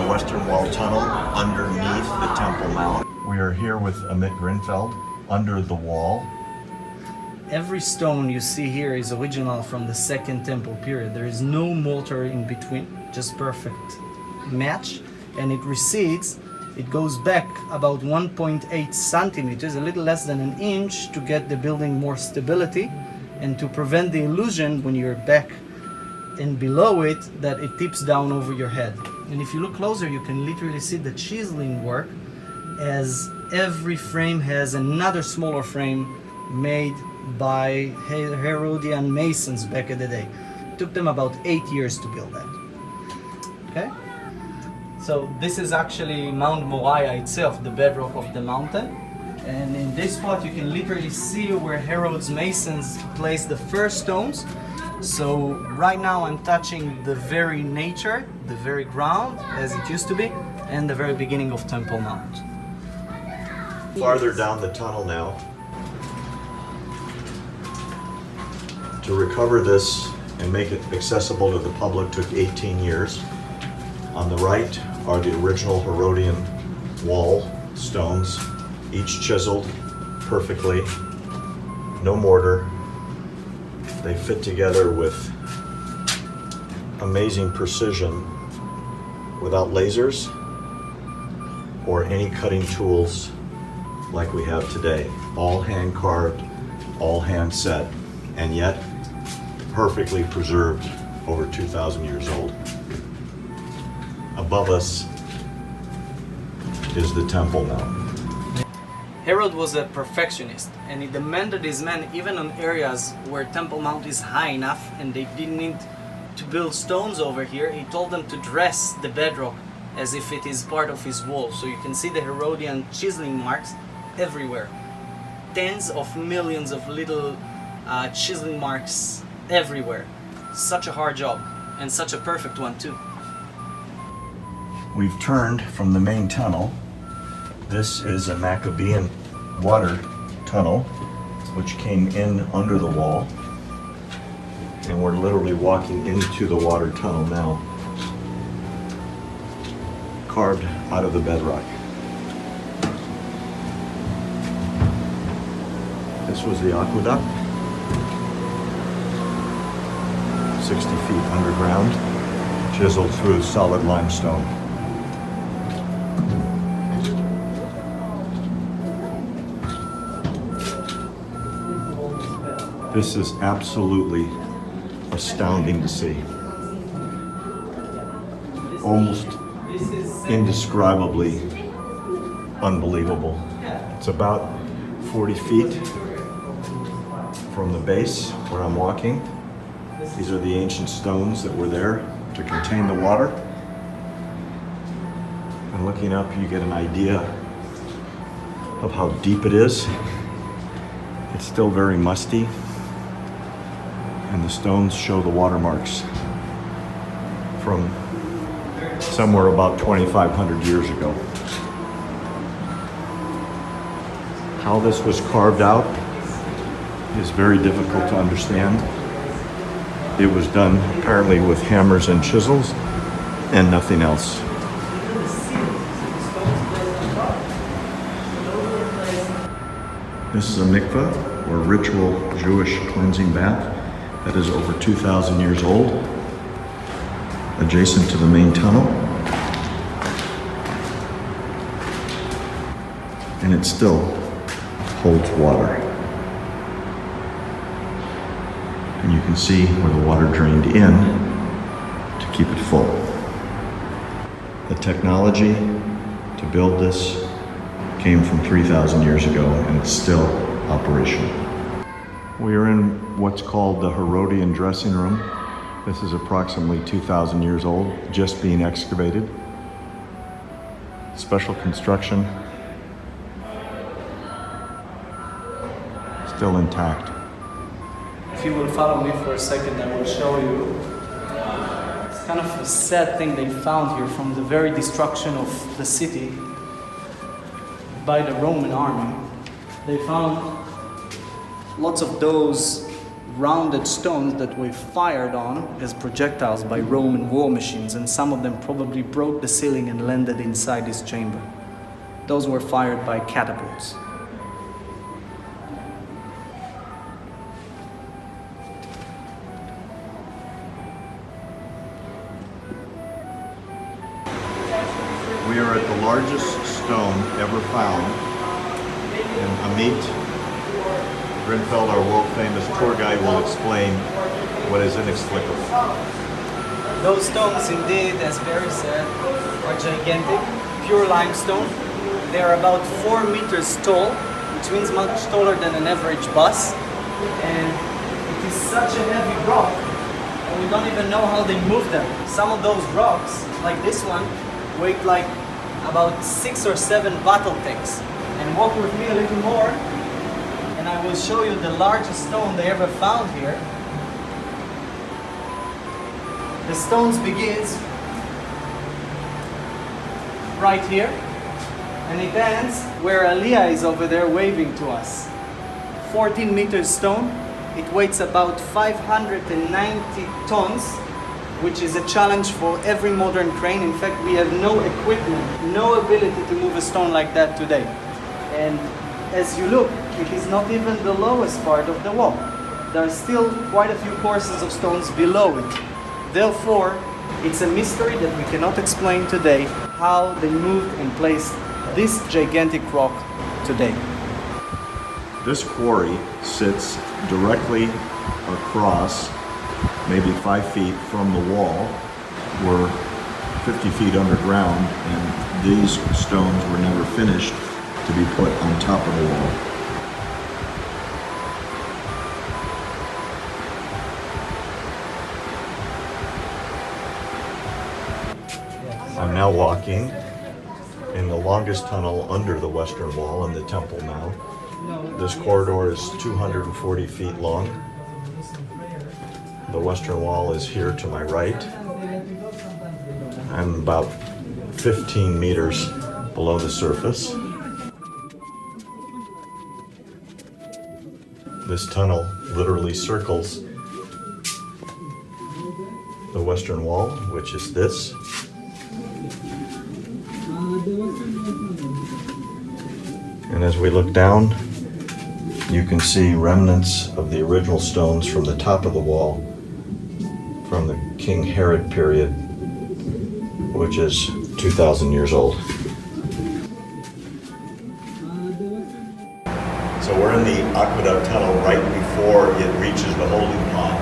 western wall tunnel underneath the Temple Mount. We are here with Amit Grinfeld under the wall. Every stone you see here is original from the Second Temple period. There is no mortar in between, just perfect match. And it recedes, it goes back about 1.8 centimeters, a little less than an inch, to get the building more stability and to prevent the illusion when you're back and below it that it tips down over your head. And if you look closer, you can literally see the chiseling work, as every frame has another smaller frame made by Herodian masons back in the day. It took them about 8 years to build that. Okay? So this is actually Mount Moriah itself, the bedrock of the mountain. And in this spot you can literally see where Herod's masons placed the first stones. So right now I'm touching the very nature, the very ground as it used to be, and the very beginning of Temple Mount. Farther down the tunnel now. To recover this and make it accessible to the public took 18 years. On the right are the original Herodian wall stones, each chiseled perfectly, no mortar. They fit together with amazing precision without lasers or any cutting tools like we have today. All hand carved, all hand set, and yet perfectly preserved, over 2,000 years old. Above us is the Temple Mount. Herod was a perfectionist, and he demanded his men, even on areas where Temple Mount is high enough and they didn't need to build stones over here, he told them to dress the bedrock as if it is part of his wall. So you can see the Herodian chiseling marks everywhere. Tens of millions of little chiseling marks everywhere. Such a hard job, and such a perfect one too. We've turned from the main tunnel. This is a Maccabean water tunnel which came in under the wall, and we're literally walking into the water tunnel now, carved out of the bedrock. This was the aqueduct, 60 feet underground, chiseled through solid limestone. This is absolutely astounding to see. Almost indescribably unbelievable. It's about 40 feet from the base where I'm walking. These are the ancient stones that were there to contain the water. And looking up, you get an idea of how deep it is. It's still very musty, and the stones show the watermarks from somewhere about 2,500 years ago. How this was carved out is very difficult to understand. It was done apparently with hammers and chisels and nothing else. This is a mikveh, or ritual Jewish cleansing bath, that is over 2,000 years old, adjacent to the main tunnel. And it still holds water. And you can see where the water drained in to keep it full. The technology to build this came from 3,000 years ago, and it's still operational. We are in what's called the Herodian dressing room. This is approximately 2,000 years old, just being excavated. Special construction, still intact. If you will follow me for a second, I will show you. It's kind of a sad thing they found here from the very destruction of the city by the Roman army. They found lots of those rounded stones that were fired on as projectiles by Roman war machines, and some of them probably broke the ceiling and landed inside this chamber. Those were fired by catapults. We are at the largest stone ever found, and Amit Grinfeld, our world-famous tour guide, will explain what is inexplicable. Those stones, indeed, as Barry said, are gigantic, pure limestone. They are about 4 meters tall, which means much taller than an average bus. And it is such a heavy rock, and we don't even know how they move them. Some of those rocks, like this one, weighed like about 6 or 7 battle tanks. And walk with me a little more, and I will show you the largest stone they ever found here. The stones begins right here, and it ends where Aliyah is over there waving to us. 14 meters stone. It weighs about 590 tons, which is a challenge for every modern crane. In fact, we have no equipment, no ability to move a stone like that today. And as you look, it is not even the lowest part of the wall. There are still quite a few courses of stones below it. Therefore, it's a mystery that we cannot explain today how they moved and placed this gigantic rock today. This quarry sits directly across, maybe 5 feet from the wall. We're 50 feet underground, and these stones were never finished to be put on top of the wall. I'm now walking in the longest tunnel under the western wall in the temple now. This corridor is 240 feet long. The western wall is here to my right. I'm about 15 meters below the surface. This tunnel literally circles the western wall, which is this. And as we look down, you can see remnants of the original stones from the top of the wall from the King Herod period, which is 2,000 years old. So we're in the aqueduct tunnel right before it reaches the holding pond.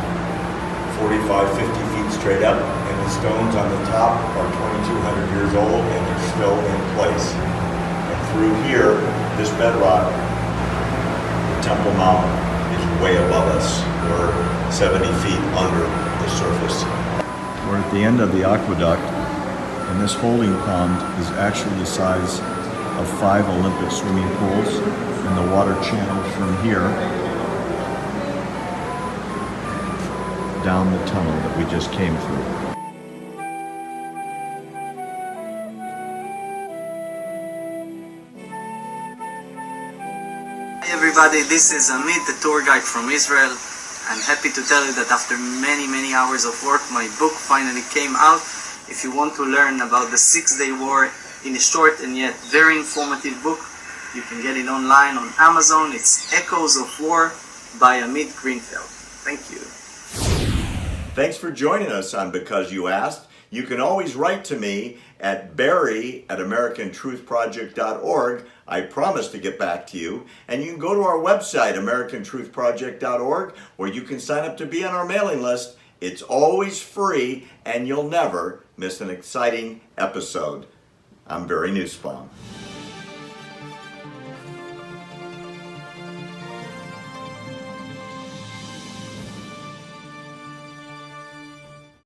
45, 50 feet straight up, and the stones on the top are 2,200 years old and they're still in place. And through here, this bedrock, the Temple Mountain, is way above us. We're 70 feet under the surface. We're at the end of the aqueduct, and this holding pond is actually the size of 5 Olympic swimming pools, and the water channeled from here down the tunnel that we just came through. Hi everybody, this is Amit, the tour guide from Israel. I'm happy to tell you that after many hours of work, my book finally came out. If you want to learn about the 6-day war in a short and yet very informative book, you can get it online on Amazon. It's Echoes of War by Amit Grinfeld. Thank you. Thanks for joining us on Because You Asked. You can always write to me at barry@americantruthproject.org. I promise to get back to you. And you can go to our website, americantruthproject.org, where you can sign up to be on our mailing list. It's always free, and you'll never miss an exciting episode. I'm Barry Nussbaum.